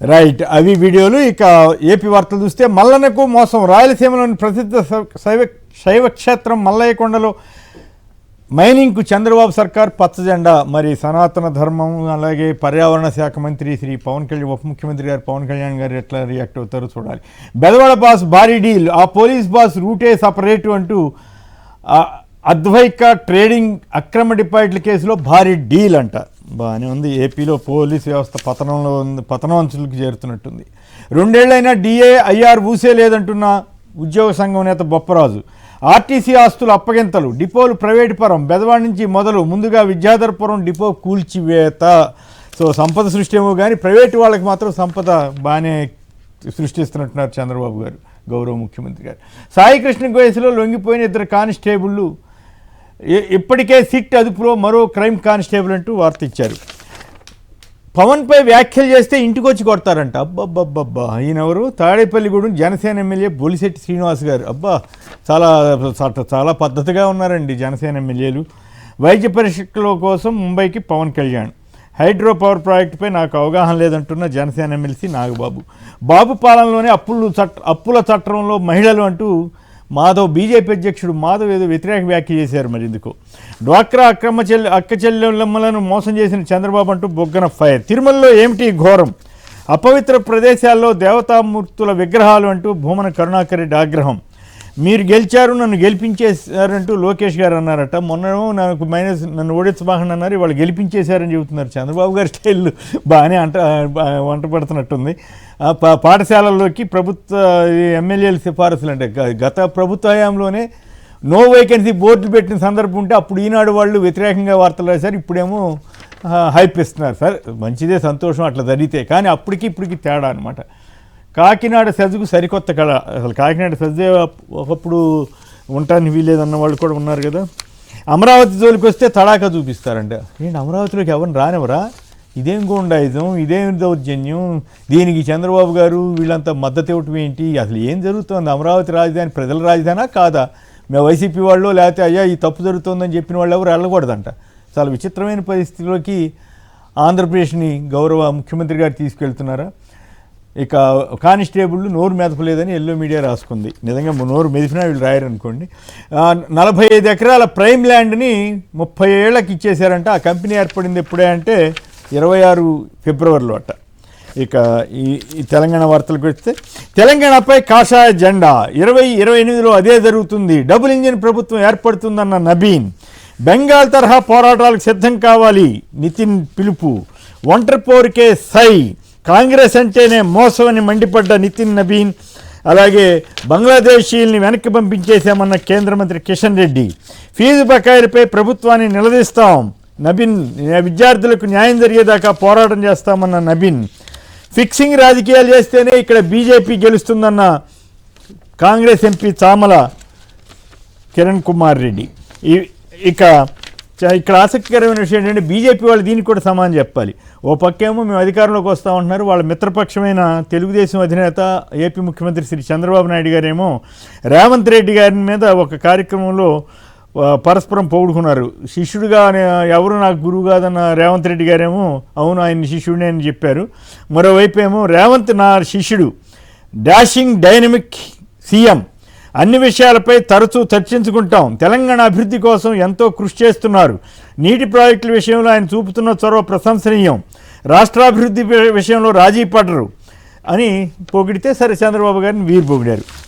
Right, అవి వీడియోలు. ఇక ఏపీ వార్తలు చూస్తే మల్లన్నకు మోసం. రాయలసీమలోని ప్రసిద్ధ శైవ క్షేత్రం మల్లయ్యకొండలో మైనింగ్కు చంద్రబాబు సర్కార్ పచ్చజెండా. మరి సనాతన ధర్మం అలాగే పర్యావరణ శాఖ మంత్రి శ్రీ పవన్ కళ్యాణ్, ఉప ముఖ్యమంత్రి గారు పవన్ కళ్యాణ్ గారు ఎట్లా రియాక్ట్ అవుతారో చూడాలి. బెదవాడ బాస్ భారీ డీల్, ఆ పోలీస్ బాస్ రూటే సపరేటు అంటూ అద్వైక ట్రేడింగ్ అక్రమ డిపాజిట్ల కేసులో భారీ డీల్ అంట. బాగానే ఉంది. ఏపీలో పోలీస్ వ్యవస్థ పతనంలో ఉంది, పతనాంచులకు చేరుతున్నట్టుంది. 2 ఏళ్లైనా డిఏ ఐఆర్ ఊసే లేదంటున్న ఉద్యోగ సంఘం నేత బొప్పరాజు. ఆర్టీసీ ఆస్తులు అప్పగింతలు, డిపోలు ప్రైవేటు పరం. బెదవాడ నుంచి మొదలు ముందుగా విద్యాధరపురం డిపో కూల్చివేత. సో సంపద సృష్టి ఏమో కానీ ప్రైవేటు వాళ్ళకి మాత్రం సంపద బాగానే సృష్టిస్తున్నట్టున్నారు చంద్రబాబు గారు, గౌరవ ముఖ్యమంత్రి గారు. సాయికృష్ణ కేసులో లొంగిపోయిన 2 కానిస్టేబుళ్ళు ఇప్పటికే సిట్ అదుపులో మరో క్రైమ్ కానిస్టేబుల్ అంటూ వార్త ఇచ్చారు. పవన్పై వ్యాఖ్యలు చేస్తే ఇంటికి వచ్చి కొడతారంట. అబ్బబ్బబ్బబ్బా, ఈయనెవరు? తాడేపల్లిగూడెం జనసేన ఎమ్మెల్యే బొలిశెట్టి శ్రీనివాస్ గారు. అబ్బా, చాలా పద్ధతిగా ఉన్నారండి జనసేన ఎమ్మెల్యేలు. వైద్య పరీక్షల కోసం ముంబైకి పవన్ కళ్యాణ్. హైడ్రో పవర్ ప్రాజెక్టుపై నాకు అవగాహన లేదంటున్న జనసేన ఎమ్మెల్సీ నాగబాబు. బాబు పాలనలోనే అప్పుల చట్టంలో మహిళలు అంటూ మాధవ్, బీజేపీ అధ్యక్షుడు మాధవ్ ఏదో వ్యతిరేక వ్యాఖ్య చేశారు. మరి ఎందుకు? డ్వాక్రా అక్క చెల్లెమ్మలను మోసం చేసిన చంద్రబాబు అంటూ బొగ్గన ఫైర్. తిరుమలలో ఏమిటి ఘోరం? అపవిత్ర ప్రదేశాల్లో దేవతామూర్తుల విగ్రహాలు అంటూ భూమన కరుణాకర్ రెడ్డి ఆగ్రహం. మీరు గెలిచారు, నన్ను గెలిపించేశారంటూ లోకేష్ గారు అన్నారట. మొన్న నన్ను ఓడించబాకండి అన్నారు, వాళ్ళు గెలిపించేశారని చెబుతున్నారు. చంద్రబాబు గారి స్టైల్ బాగానే వంట పడుతున్నట్టుంది. పాఠశాలల్లోకి ప్రభుత్వ ఎమ్మెల్యేల సిఫారసులు అంటే గత ప్రభుత్వ హయాంలోనే నో వేకెన్సీ బోర్డులు పెట్టిన సందర్భం ఉంటే అప్పుడు ఈనాడు వాళ్ళు వ్యతిరేకంగా వార్తలు రాశారు. ఇప్పుడేమో హైప్ ఇస్తున్నారు. సార్ మంచిదే, సంతోషం అట్లా జరిగితే. కానీ అప్పటికి ఇప్పటికి తేడా అనమాట. కాకినాడ సజ్జుకు సరికొత్త కళ. అసలు కాకినాడ సజ్జే ఒకప్పుడు ఉండటానికి వీలేదన్న వాళ్ళు కూడా ఉన్నారు కదా. అమరావతి జోలికి వస్తే తడాకా చూపిస్తారంట. ఏంటి అమరావతిలోకి ఎవరిని రానివరా? ఇదేం గుండాయిజం, ఇదేం దౌర్జన్యం, దీనికి చంద్రబాబు గారు వీళ్ళంతా మద్దతు ఇవ్వటం ఏంటి? అసలు ఏం జరుగుతుంది? అమరావతి రాజధాని ప్రజల రాజధానా కాదా? మేము వైసీపీ వాళ్ళు లేకపోతే అయ్యా ఈ తప్పు జరుగుతుందని చెప్పిన వాళ్ళు ఎవరు వెళ్ళకూడదంట. చాలా విచిత్రమైన పరిస్థితిలోకి ఆంధ్రప్రదేశ్ని గౌరవ ముఖ్యమంత్రి గారు తీసుకెళ్తున్నారా? ఇక కానిస్టేబుళ్ళు నోరు మెదపలేదని ఎల్లో మీడియా రాసుకుంది. నిజంగా నోరు మెదిపినా వీళ్ళు రాయరనుకోండి. 45 ఎకరాల ప్రైమ్ ల్యాండ్ని 30 ఏళ్లకు ఇచ్చేశారంట. ఆ కంపెనీ ఏర్పడింది ఎప్పుడే అంటే 26 ఫిబ్రవరిలో అట. ఇక ఈ తెలంగాణ వార్తలకు వస్తే తెలంగాణపై కాషాయ జెండా. 2028లో అదే జరుగుతుంది. డబుల్ ఇంజిన్ ప్రభుత్వం ఏర్పడుతుందన్న నబీన్. బెంగాల్ తరహా పోరాటాలకు సిద్ధం కావాలి నితిన్ పిలుపు. ఒంటరి పోరుకే సై, కాంగ్రెస్ అంటేనే మోసం అని మండిపడ్డ నితిన్ నబీన్. అలాగే బంగ్లాదేశీయుల్ని వెనక్కి పంపించేశామన్న కేంద్ర మంత్రి కిషన్ రెడ్డి. ఫీజు బకాయిలపై ప్రభుత్వాన్ని నిలదీస్తాం నబీన్. విద్యార్థులకు న్యాయం జరిగేదాకా పోరాటం చేస్తామన్న నబీన్. ఫిక్సింగ్ రాజకీయాలు చేస్తేనే ఇక్కడ బీజేపీ గెలుస్తుందన్న కాంగ్రెస్ ఎంపీ చామల కిరణ్ కుమార్ రెడ్డి. ఇక్కడ ఆసక్తికరమైన విషయం ఏంటంటే బీజేపీ వాళ్ళు దీనికి కూడా సమానం చెప్పాలి. ఓ పక్కేమో మేము అధికారంలోకి వస్తామంటున్నారు. వాళ్ళ మిత్రపక్షమైన తెలుగుదేశం అధినేత ఏపీ ముఖ్యమంత్రి శ్రీ చంద్రబాబు నాయుడు గారేమో రేవంత్ రెడ్డి గారి మీద ఒక కార్యక్రమంలో పరస్పరం పొగుడుకున్నారు. శిష్యుడిగా ఎవరు నాకు గురువు కాదన్న రేవంత్ రెడ్డి గారేమో అవును ఆయన శిష్యుడిని అని చెప్పారు. మరోవైపు ఏమో రేవంత్ నా శిష్యుడు, డాషింగ్ డైనమిక్ సీఎం, అన్ని విషయాలపై తరచూ చర్చించుకుంటాం, తెలంగాణ అభివృద్ధి కోసం ఎంతో కృషి చేస్తున్నారు, నీటి ప్రాజెక్టుల విషయంలో ఆయన చూపుతున్న చొరవ ప్రశంసనీయం, రాష్ట్రాభివృద్ధి విషయంలో రాజీ పడరు అని పొగిడితే సరే చంద్రబాబు గారిని వీరు పొగిడారు.